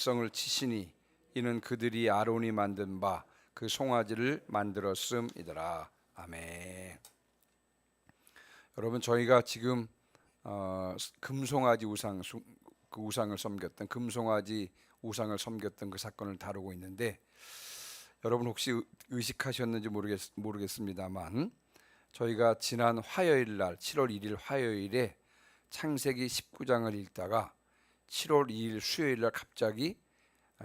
백성을 치시니 이는 그들이 아론이 만든 바 그 송아지를 만들었음이더라. 아멘. 여러분, 저희가 지금 금송아지 그 우상을 섬겼던 금송아지 우상을 섬겼던 그 사건을 다루고 있는데, 여러분 혹시 의식하셨는지 모르겠습니다만, 저희가 지난 화요일 날 7월 1일 화요일에 창세기 19장을 읽다가 7월 2일 수요일 날 갑자기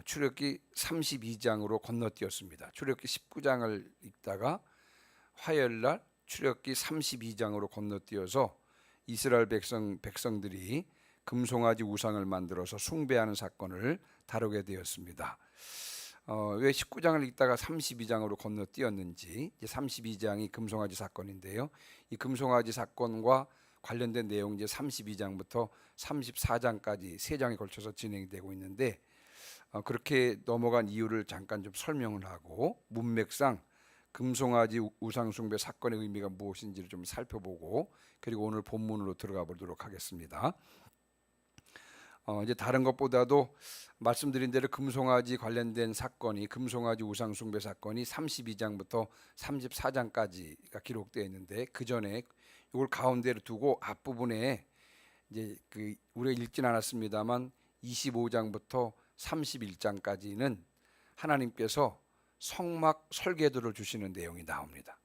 출애굽기 32장으로 건너뛰었습니다. 출애굽기 19장을 읽다가 화요일 날 출애굽기 32장으로 건너뛰어서 이스라엘 백성들이 금송아지 우상을 만들어서 숭배하는 사건을 다루게 되었습니다. 왜 19장을 읽다가 32장으로 건너뛰었는지, 이제 32장이 금송아지 사건인데요. 이 금송아지 사건과 관련된 내용 이제 32장부터 34장까지 3장에 걸쳐서 진행되고 있는데, 그렇게 넘어간 이유를 잠깐 좀 설명을 하고 문맥상 금송아지 우상 숭배 사건의 의미가 무엇인지를 좀 살펴보고, 그리고 오늘 본문으로 들어가 보도록 하겠습니다. 이제 다른 것보다도 말씀드린 대로 금송아지 관련된 사건이, 금송아지 우상 숭배 사건이 32장부터 34장까지가 기록되어 있는데, 그 전에 이걸 가운데로 두고 앞부분에 이제 우리가 읽진 않았습니다만 25장부터 31장까지는 하나님께서 성막 설계도를 주시는 내용이 나옵니다.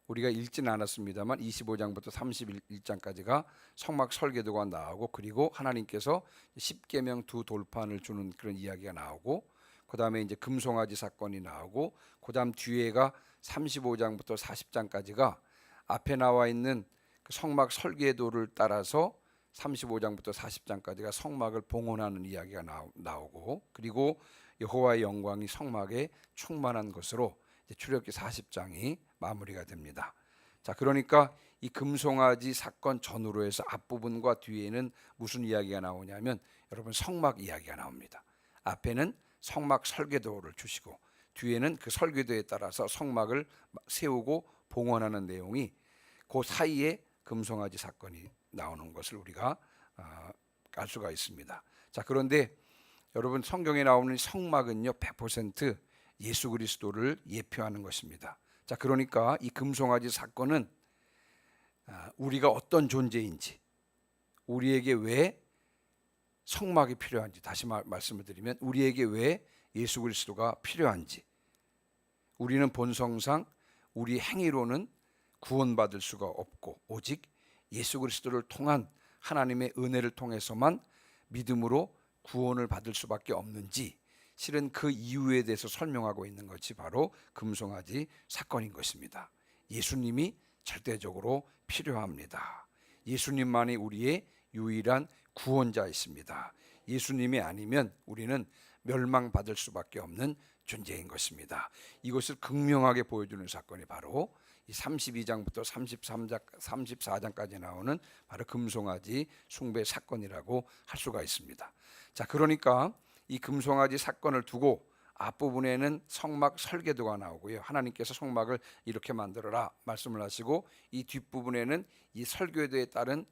우리가 읽지는 않았습니다만 25장부터 31장까지가 성막 설계도가 나오고, 그리고 하나님께서 십계명 2돌판을 주는 그런 이야기가 나오고, 그 다음에 이제 금송아지 사건이 나오고, 그 다음 뒤에가 35장부터 40장까지가 앞에 나와 있는 그 성막 설계도를 따라서 35장부터 40장까지가 성막을 봉헌하는 이야기가 나오고, 그리고 여호와의 영광이 성막에 충만한 것으로 출애굽기 40장이 마무리가 됩니다. 자, 그러니까 이 금송아지 사건 전후로 해서 앞부분과 뒤에는 무슨 이야기가 나오냐면, 여러분, 성막 이야기가 나옵니다. 앞에는 성막 설계도를 주시고, 뒤에는 그 설계도에 따라서 성막을 세우고 봉헌하는 내용이, 그 사이에 금송아지 사건이 나오는 것을 우리가 알 수가 있습니다. 자, 그런데 여러분, 성경에 나오는 성막은요 100% 예수 그리스도를 예표하는 것입니다. 자, 그러니까 이 금송아지 사건은 우리가 어떤 존재인지, 우리에게 왜 성막이 필요한지, 다시 말씀을 드리면 우리에게 왜 예수 그리스도가 필요한지, 우리는 본성상 우리 행위로는 구원받을 수가 없고, 오직 예수 그리스도를 통한 하나님의 은혜를 통해서만 믿음으로 구원을 받을 수밖에 없는지, 실은 그 이유에 대해서 설명하고 있는 것이 바로 금송아지 사건인 것입니다. 예수님이 절대적으로 필요합니다. 예수님만이 우리의 유일한 구원자이십니다. 예수님이 아니면 우리는 멸망받을 수밖에 없는 존재인 것입니다. 이것을 극명하게 보여주는 사건이 바로 이 32장부터 34장까지 나오는 바로 금송아지 숭배 사건이라고 할 수가 있습니다. 자, 그러니까 이 금송아지 사건을 두고 앞부분에는 성막 설계도가 나오고요. 하나님께서 성막을 이렇게 만들어라 말씀을 하시고, 이 뒷부분에는 이 설계도에 따른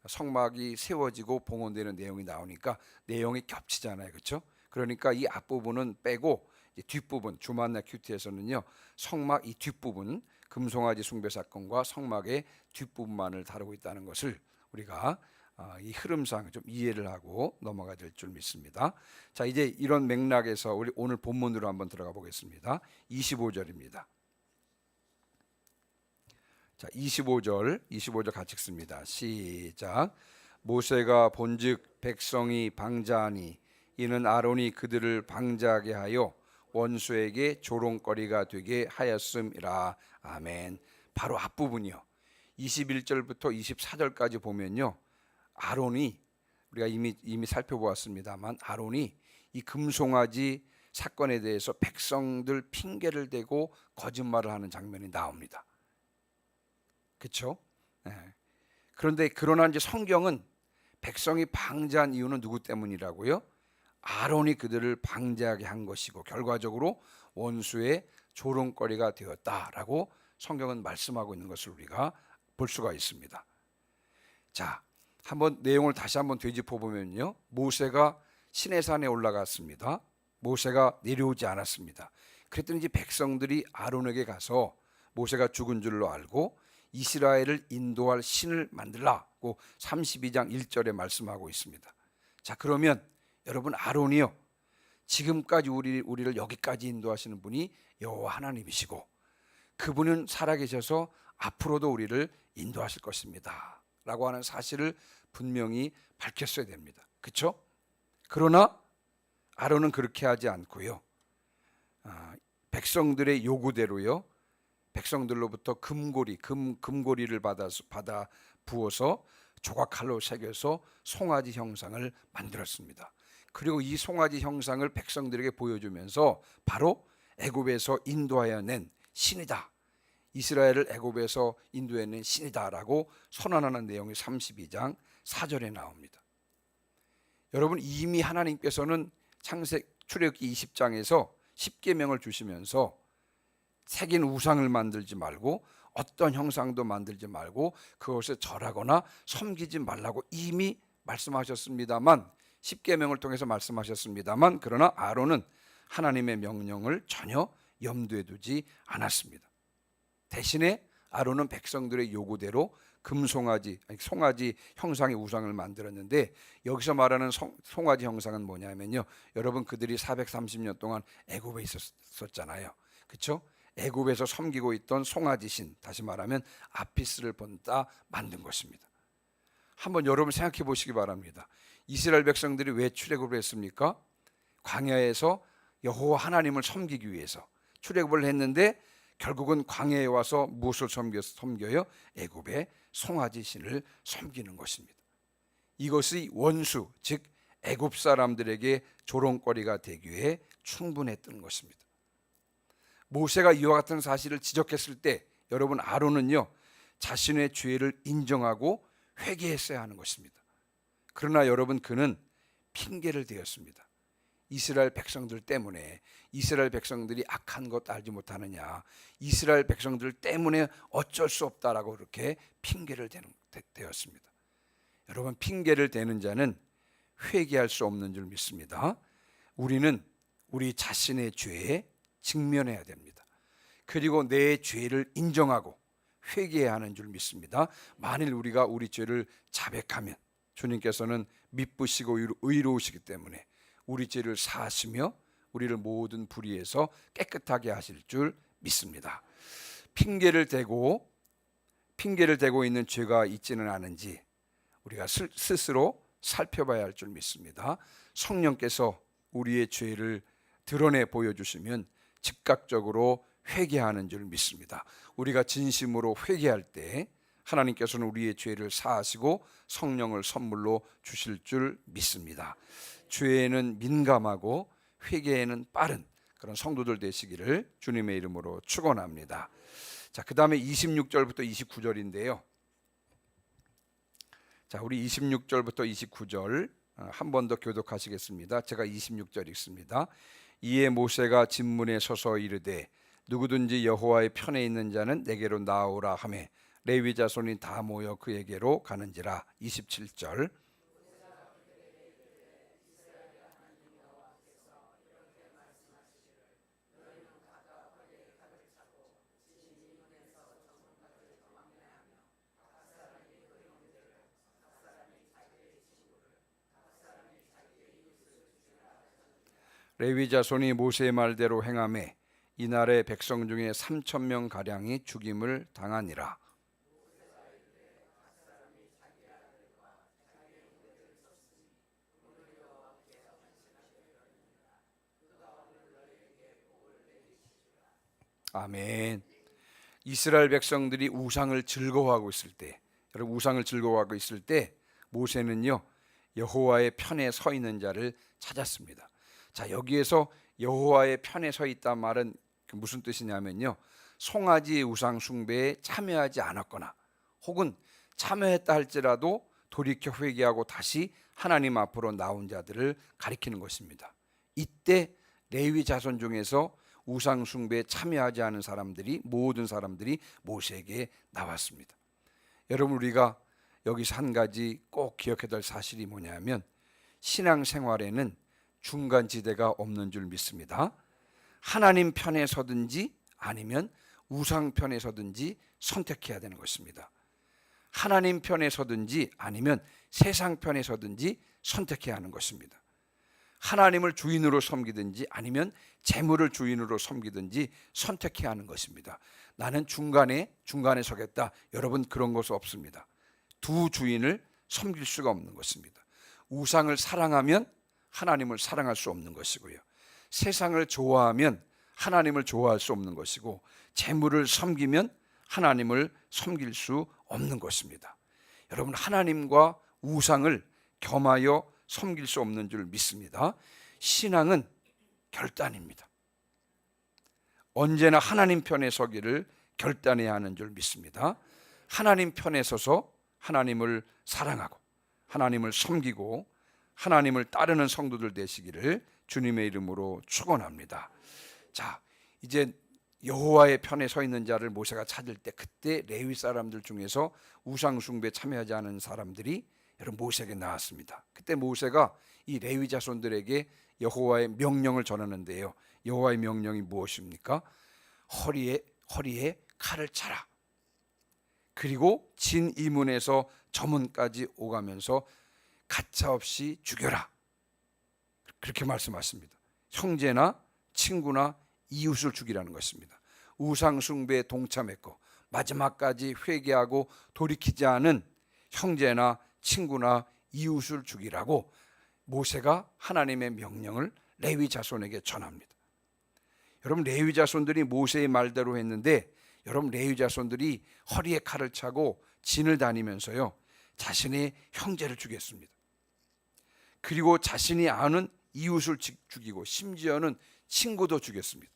성막이 세워지고 봉헌되는 내용이 나오니까 내용이 겹치잖아요. 그렇죠? 그러니까 이 앞부분은 빼고 뒷부분, 주만나 큐티에서는요 성막 이 뒷부분, 금송아지 숭배 사건과 성막의 뒷부분만을 다루고 있다는 것을 우리가 이 흐름상 좀 이해를 하고 넘어가야 될 줄 믿습니다. 자, 이제 이런 맥락에서 우리 오늘 본문으로 한번 들어가 보겠습니다. 25절입니다. 자, 25절 같이 읽습니다. 시작. 모세가 본즉 백성이 방자하니 이는 아론이 그들을 방자하게 하여 원수에게 조롱거리가 되게 하였음이라. 아멘. 바로 앞부분이요. 21절부터 24절까지 보면요, 아론이, 우리가 이미 살펴보았습니다만, 아론이 이 금송아지 사건에 대해서 백성들 핑계를 대고 거짓말을 하는 장면이 나옵니다. 그렇죠? 네. 그러나 이제 성경은 백성이 방자한 이유는 누구 때문이라고요? 아론이 그들을 방자하게 한 것이고, 결과적으로 원수의 조롱거리가 되었다라고 성경은 말씀하고 있는 것을 우리가 볼 수가 있습니다. 자, 한번 내용을 다시 한번 되짚어 보면요, 모세가 시내산에 올라갔습니다. 모세가 내려오지 않았습니다. 그랬더니 이제 백성들이 아론에게 가서 모세가 죽은 줄로 알고 이스라엘을 인도할 신을 만들라고 32장 1절에 말씀하고 있습니다. 자, 그러면 여러분, 아론이요, 지금까지 우리를 여기까지 인도하시는 분이 여호와 하나님이시고 그분은 살아계셔서 앞으로도 우리를 인도하실 것입니다 라고 하는 사실을 분명히 밝혔어야 됩니다. 그렇죠? 그러나 아론은 그렇게 하지 않고요, 백성들의 요구대로요, 백성들로부터 금고리를 받아 부어서 조각칼로 새겨서 송아지 형상을 만들었습니다. 그리고 이 송아지 형상을 백성들에게 보여주면서 바로 애굽에서 인도하여 낸 신이다, 이스라엘을 애굽에서 인도해낸 신이다라고 선언하는 내용이 32장 4절에 나옵니다. 여러분, 이미 하나님께서는 출애굽기 20장에서 10계명을 주시면서 새긴 우상을 만들지 말고 어떤 형상도 만들지 말고 그것에 절하거나 섬기지 말라고 이미 말씀하셨습니다만, 10계명을 통해서 말씀하셨습니다만, 그러나 아론은 하나님의 명령을 전혀 염두에 두지 않았습니다. 대신에 아론은 백성들의 요구대로 송아지 형상의 우상을 만들었는데, 여기서 말하는 송아지 형상은 뭐냐면요, 여러분, 그들이 430년 동안 애굽에 있었잖아요. 그렇죠? 애굽에서 섬기고 있던 송아지 신, 다시 말하면 아피스를 본따 만든 것입니다. 한번 여러분 생각해 보시기 바랍니다. 이스라엘 백성들이 왜 출애굽을 했습니까? 광야에서 여호와 하나님을 섬기기 위해서 출애굽을 했는데, 결국은 광야에 와서 무엇을 섬겨요? 애굽의 송아지 신을 섬기는 것입니다. 이것이 원수, 즉 애굽 사람들에게 조롱거리가 되기에 충분했던 것입니다. 모세가 이와 같은 사실을 지적했을 때 여러분, 아론은요, 자신의 죄를 인정하고 회개했어야 하는 것입니다. 그러나 여러분, 그는 핑계를 대었습니다. 이스라엘 백성들 때문에, 이스라엘 백성들이 악한 것 알지 못하느냐, 이스라엘 백성들 때문에 어쩔 수 없다라고 그렇게 핑계를 대었습니다. 여러분, 핑계를 대는 자는 회개할 수 없는 줄 믿습니다. 우리는 우리 자신의 죄에 직면해야 됩니다. 그리고 내 죄를 인정하고 회개해야 하는 줄 믿습니다. 만일 우리가 우리 죄를 자백하면 주님께서는 미쁘시고 의로우시기 때문에 우리 죄를 사하시며 우리를 모든 불의에서 깨끗하게 하실 줄 믿습니다. 핑계를 대고 있는 죄가 있지는 않은지 우리가 스스로 살펴봐야 할 줄 믿습니다. 성령께서 우리의 죄를 드러내 보여주시면 즉각적으로 회개하는 줄 믿습니다. 우리가 진심으로 회개할 때 하나님께서는 우리의 죄를 사하시고 성령을 선물로 주실 줄 믿습니다. 죄에는 민감하고 회개에는 빠른 그런 성도들 되시기를 주님의 이름으로 축원합니다. 자, 그 다음에 26절부터 29절인데요. 자, 우리 26절부터 29절 한 번 더 교독하시겠습니다. 제가 26절 읽습니다. 이에 모세가 진문에 서서 이르되 누구든지 여호와의 편에 있는 자는 내게로 나오라 하매 레위 자손이 다 모여 그에게로 가는지라. 27절. 레위 자손이 모세의 말대로 행하매 이날에 백성 중에 3,000명 가량이 죽임을 당하니라. 아멘. 이스라엘 백성들이 우상을 즐거워하고 있을 때, 여러분, 우상을 즐거워하고 있을 때 모세는요, 여호와의 편에 서 있는 자를 찾았습니다. 자, 여기에서 여호와의 편에 서 있단 말은 무슨 뜻이냐면요, 송아지 우상 숭배에 참여하지 않았거나 혹은 참여했다 할지라도 돌이켜 회개하고 다시 하나님 앞으로 나온 자들을 가리키는 것입니다. 이때 레위 자손 중에서 우상 숭배에 참여하지 않은 사람들이, 모든 사람들이 모세에게 나왔습니다. 여러분, 우리가 여기서 한 가지 꼭 기억해야 될 사실이 뭐냐면 신앙생활에는 중간지대가 없는 줄 믿습니다. 하나님 편에 서든지 아니면 우상 편에 서든지 선택해야 되는 것입니다. 하나님 편에 서든지 아니면 세상 편에 서든지 선택해야 하는 것입니다. 하나님을 주인으로 섬기든지 아니면 재물을 주인으로 섬기든지 선택해야 하는 것입니다. 나는 중간에 서겠다. 여러분, 그런 것은 없습니다. 두 주인을 섬길 수가 없는 것입니다. 우상을 사랑하면 하나님을 사랑할 수 없는 것이고요. 세상을 좋아하면 하나님을 좋아할 수 없는 것이고, 재물을 섬기면 하나님을 섬길 수 없는 것입니다. 여러분, 하나님과 우상을 겸하여 섬길 수 없는 줄 믿습니다. 신앙은 결단입니다. 언제나 하나님 편에 서기를 결단해야 하는 줄 믿습니다. 하나님 편에 서서 하나님을 사랑하고 하나님을 섬기고 하나님을 따르는 성도들 되시기를 주님의 이름으로 축원합니다. 자, 이제 여호와의 편에 서 있는 자를 모세가 찾을 때, 그때 레위 사람들 중에서 우상 숭배에 참여하지 않은 사람들이 여러분 모세에게 나왔습니다. 그때 모세가 이 레위 자손들에게 여호와의 명령을 전하는데요. 여호와의 명령이 무엇입니까? 허리에 칼을 차라. 그리고 진 이문에서 저문까지 오가면서 가차없이 죽여라. 그렇게 말씀하십니다. 형제나 친구나 이웃을 죽이라는 것입니다. 우상 숭배에 동참했고 마지막까지 회개하고 돌이키지 않은 형제나 친구나 이웃을 죽이라고 모세가 하나님의 명령을 레위 자손에게 전합니다. 여러분, 레위 자손들이 모세의 말대로 했는데, 여러분, 레위 자손들이 허리에 칼을 차고 진을 다니면서요, 자신의 형제를 죽였습니다. 그리고 자신이 아는 이웃을 죽이고 심지어는 친구도 죽였습니다.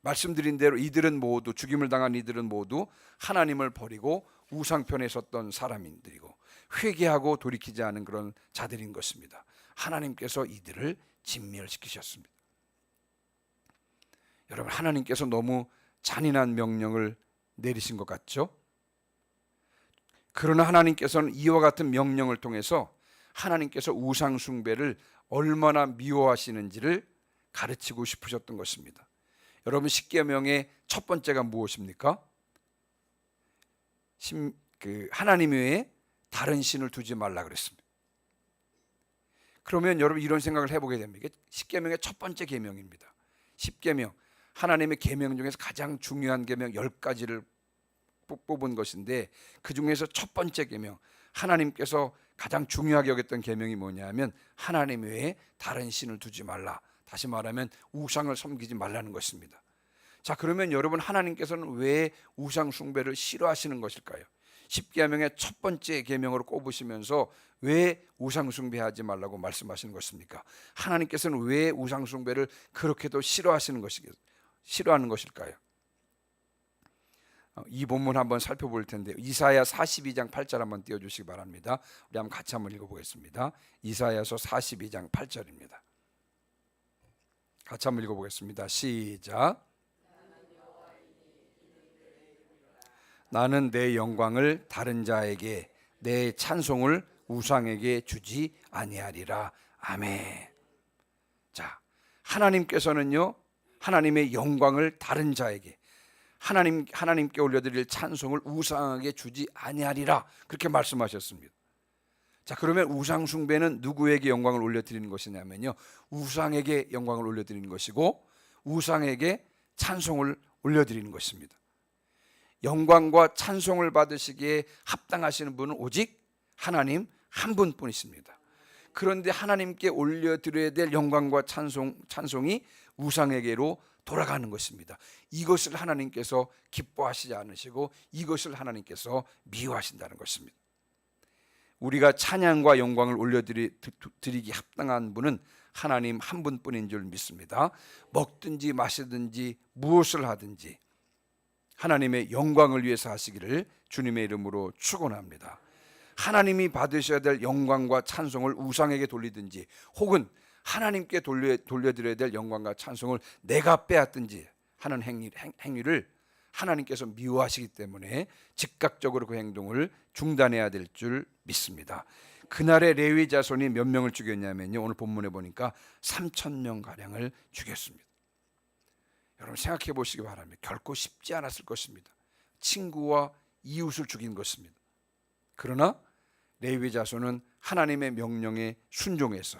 말씀드린 대로 이들은 모두, 죽임을 당한 이들은 모두 하나님을 버리고 우상편에 섰던 사람들이고 회개하고 돌이키지 않은 그런 자들인 것입니다. 하나님께서 이들을 진멸시키셨습니다. 여러분, 하나님께서 너무 잔인한 명령을 내리신 것 같죠? 그러나 하나님께서는 이와 같은 명령을 통해서 하나님께서 우상 숭배를 얼마나 미워하시는지를 가르치고 싶으셨던 것입니다. 여러분, 십계명의 첫 번째가 무엇입니까? 하나님 외에 다른 신을 두지 말라 그랬습니다. 그러면 여러분, 이런 생각을 해보게 됩니다. 십계명의 첫 번째 계명입니다. 십계명, 하나님의 계명 중에서 가장 중요한 계명 10가지를 뽑은 것인데, 그 중에서 첫 번째 계명, 하나님께서 가장 중요하게 여겼던 계명이 뭐냐면 하나님 외에 다른 신을 두지 말라. 다시 말하면 우상을 섬기지 말라는 것입니다. 자, 그러면 여러분, 하나님께서는 왜 우상 숭배를 싫어하시는 것일까요? 십계명의 첫 번째 계명으로 꼽으시면서 왜 우상 숭배하지 말라고 말씀하시는 것입니까? 하나님께서는 왜 우상 숭배를 그렇게도 싫어하는 것일까요? 이 본문 한번 살펴볼 텐데요. 이사야 42장 8절 한번 띄워주시기 바랍니다. 우리 한번 같이 한번 읽어보겠습니다. 이사야서 42장 8절입니다. 같이 한번 읽어보겠습니다. 시작. 나는 내 영광을 다른 자에게, 내 찬송을 우상에게 주지 아니하리라. 아멘. 자, 하나님께서는요, 하나님의 영광을 다른 자에게, 하나님께 올려드릴 찬송을 우상에게 주지 아니하리라, 그렇게 말씀하셨습니다. 자, 그러면 우상 숭배는 누구에게 영광을 올려드리는 것이냐면요, 우상에게 영광을 올려드리는 것이고 우상에게 찬송을 올려드리는 것입니다. 영광과 찬송을 받으시기에 합당하시는 분은 오직 하나님 한 분뿐이십니다. 그런데 하나님께 올려드려야 될 영광과 찬송이 우상에게로 돌아가는 것입니다. 이것을 하나님께서 기뻐하시지 않으시고 이것을 하나님께서 미워하신다는 것입니다. 우리가 찬양과 영광을 올려드리기 합당한 분은 하나님 한 분뿐인 줄 믿습니다. 먹든지 마시든지 무엇을 하든지 하나님의 영광을 위해서 하시기를 주님의 이름으로 축원합니다. 하나님이 받으셔야 될 영광과 찬송을 우상에게 돌리든지 혹은 하나님께 돌려드려야 될 영광과 찬송을 내가 빼앗든지 하는 행위를 하나님께서 미워하시기 때문에 즉각적으로 그 행동을 중단해야 될 줄 믿습니다. 그날의 레위 자손이 몇 명을 죽였냐면요, 오늘 본문에 보니까 3,000명 가량을 죽였습니다. 여러분 생각해 보시기 바랍니다. 결코 쉽지 않았을 것입니다. 친구와 이웃을 죽인 것입니다. 그러나 레위 자손은 하나님의 명령에 순종해서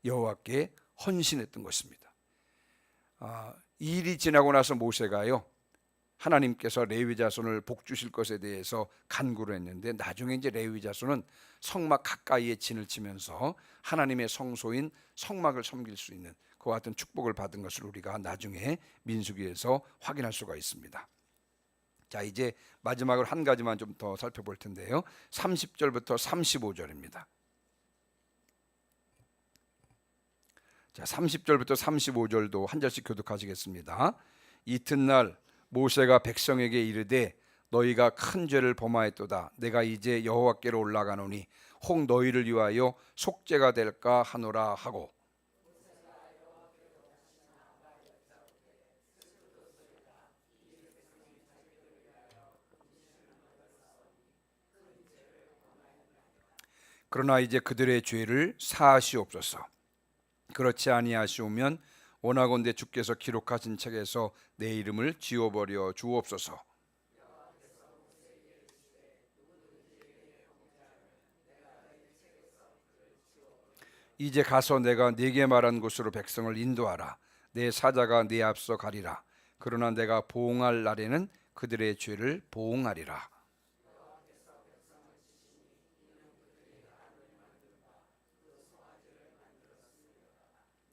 여호와께 헌신했던 것입니다. 이 일이 지나고 나서 모세가요, 하나님께서 레위 자손을 복 주실 것에 대해서 간구를 했는데, 나중에 이제 레위 자손은 성막 가까이에 진을 치면서 하나님의 성소인 성막을 섬길 수 있는 그와 같은 축복을 받은 것을 우리가 나중에 민수기에서 확인할 수가 있습니다. 자, 이제 마지막으로 한 가지만 좀 더 살펴볼 텐데요, 30절부터 35절입니다. 자, 30절부터 35절도 한 절씩 교독하시겠습니다. 이튿날 모세가 백성에게 이르되 너희가 큰 죄를 범하였도다. 내가 이제 여호와께로 올라가노니 혹 너희를 위하여 속죄가 될까 하노라 하고, 그러나 이제 그들의 죄를 사하시옵소서. 그렇지 아니하시오면 원하건대 주께서 기록하신 책에서 내 이름을 지워버려 주옵소서. 이제 가서 내가 네게 말한 곳으로 백성을 인도하라. 내 사자가 네 앞서 가리라. 그러나 내가 보응할 날에는 그들의 죄를 보응하리라.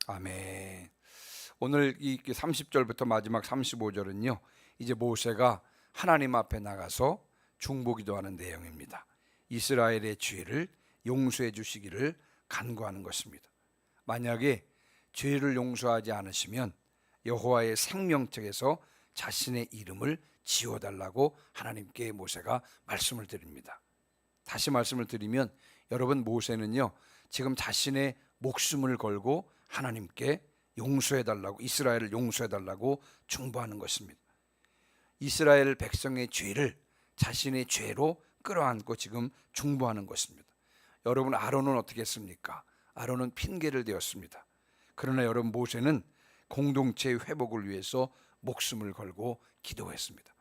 아멘. 오늘 이 30절부터 마지막 35절은요, 이제 모세가 하나님 앞에 나가서 중보기도하는 내용입니다. 이스라엘의 죄를 용서해 주시기를 간구하는 것입니다. 만약에 죄를 용서하지 않으시면 여호와의 생명책에서 자신의 이름을 지워달라고 하나님께 모세가 말씀을 드립니다. 다시 말씀을 드리면, 여러분, 모세는요 지금 자신의 목숨을 걸고 하나님께 용서해달라고, 이스라엘을 용서해달라고 중보하는 것입니다. 이스라엘 백성의 죄를 자신의 죄로 끌어안고 지금 중보하는 것입니다. 여러분, 아론은 어떻게 했습니까? 아론은 핑계를 대었습니다. 그러나 여러분, 모세는 공동체의 회복을 위해서 목숨을 걸고 기도했습니다.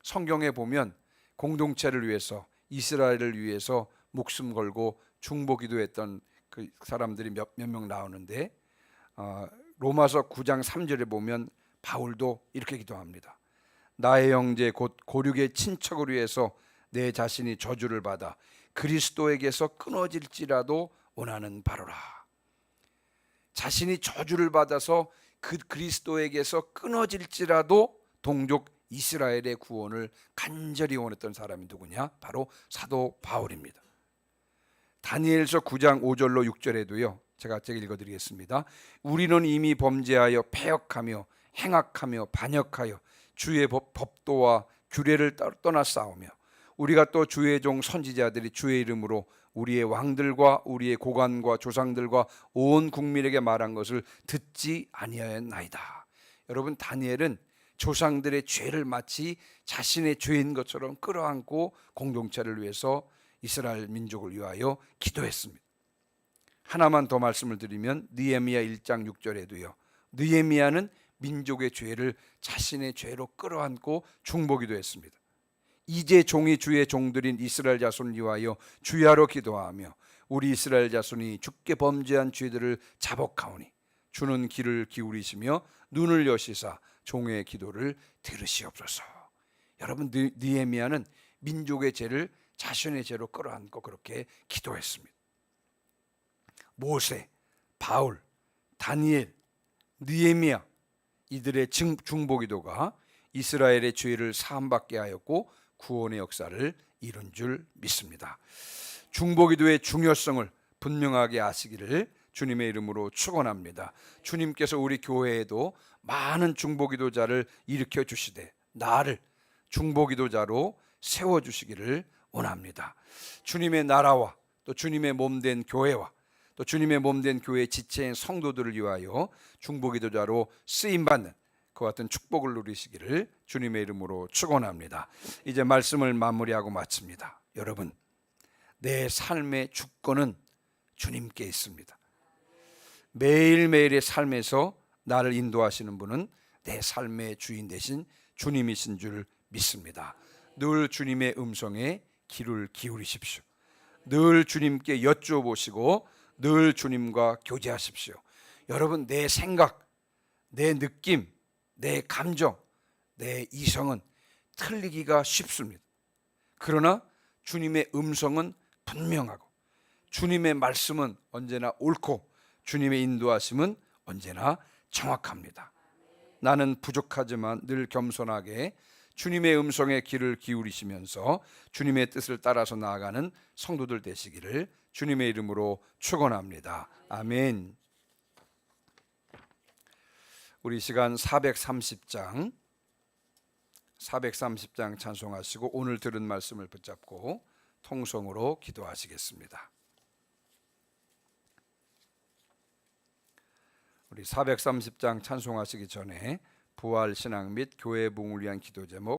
성경에 보면 공동체를 위해서, 이스라엘을 위해서 목숨 걸고 중보 기도했던 그 사람들이 몇 명 나오는데, 로마서 9장 3절에 보면 바울도 이렇게 기도합니다. 나의 형제 곧 고륙의 친척을 위해서 내 자신이 저주를 받아 그리스도에게서 끊어질지라도 원하는 바로라. 자신이 저주를 받아서 그 그리스도에게서 끊어질지라도 동족 이스라엘의 구원을 간절히 원했던 사람이 누구냐? 바로 사도 바울입니다. 다니엘서 9장 5절로 6절에도요, 제가 읽어드리겠습니다. 우리는 이미 범죄하여 패역하며 행악하며 반역하여 주의 법도와 규례를 떠나 싸우며, 우리가 또 주의 종 선지자들이 주의 이름으로 우리의 왕들과 우리의 고관과 조상들과 온 국민에게 말한 것을 듣지 아니하였나이다. 여러분, 다니엘은 조상들의 죄를 마치 자신의 죄인 것처럼 끌어안고 공동체를 위해서, 이스라엘 민족을 위하여 기도했습니다. 하나만 더 말씀을 드리면, 느헤미야 1장 6절에도요, 느헤미야는 민족의 죄를 자신의 죄로 끌어안고 중보기도 했습니다. 이제 종이 주의 종들인 이스라엘 자손을 위하여 주야로 기도하며 우리 이스라엘 자손이 주께 범죄한 죄들을 자복하오니 주는 귀를 기울이시며 눈을 여시사 종의 기도를 들으시옵소서. 여러분, 느헤미야는 민족의 죄를 자신의 죄로 끌어안고 그렇게 기도했습니다. 모세, 바울, 다니엘, 느헤미야, 이들의 중보기도가 이스라엘의 죄를 사함받게 하였고 구원의 역사를 이룬 줄 믿습니다. 중보기도의 중요성을 분명하게 아시기를 주님의 이름으로 축원합니다. 주님께서 우리 교회에도 많은 중보기도자를 일으켜 주시되 나를 중보기도자로 세워주시기를 원합니다. 주님의 나라와 또 주님의 몸된 교회와 또 주님의 몸된 교회의 지체인 성도들을 위하여 중보기도자로 쓰임받는 그 같은 축복을 누리시기를 주님의 이름으로 축원합니다. 이제 말씀을 마무리하고 마칩니다. 여러분, 내 삶의 주권은 주님께 있습니다. 매일매일의 삶에서 나를 인도하시는 분은 내 삶의 주인 되신 주님이신 줄 믿습니다. 늘 주님의 음성에 귀를 기울이십시오. 늘 주님께 여쭤보시고 늘 주님과 교제하십시오. 여러분, 내 생각, 내 느낌, 내 감정, 내 이성은 틀리기가 쉽습니다. 그러나 주님의 음성은 분명하고 주님의 말씀은 언제나 옳고 주님의 인도하심은 언제나 정확합니다. 나는 부족하지만 늘 겸손하게 주님의 음성에 귀를 기울이시면서 주님의 뜻을 따라서 나아가는 성도들 되시기를 주님의 이름으로 축원합니다. 아멘. 우리 시간 430장 찬송하시고 오늘 들은 말씀을 붙잡고 통성으로 기도하시겠습니다. 우리 430장 찬송하시기 전에 부활신앙 및 교회 부흥을 위한 기도 제목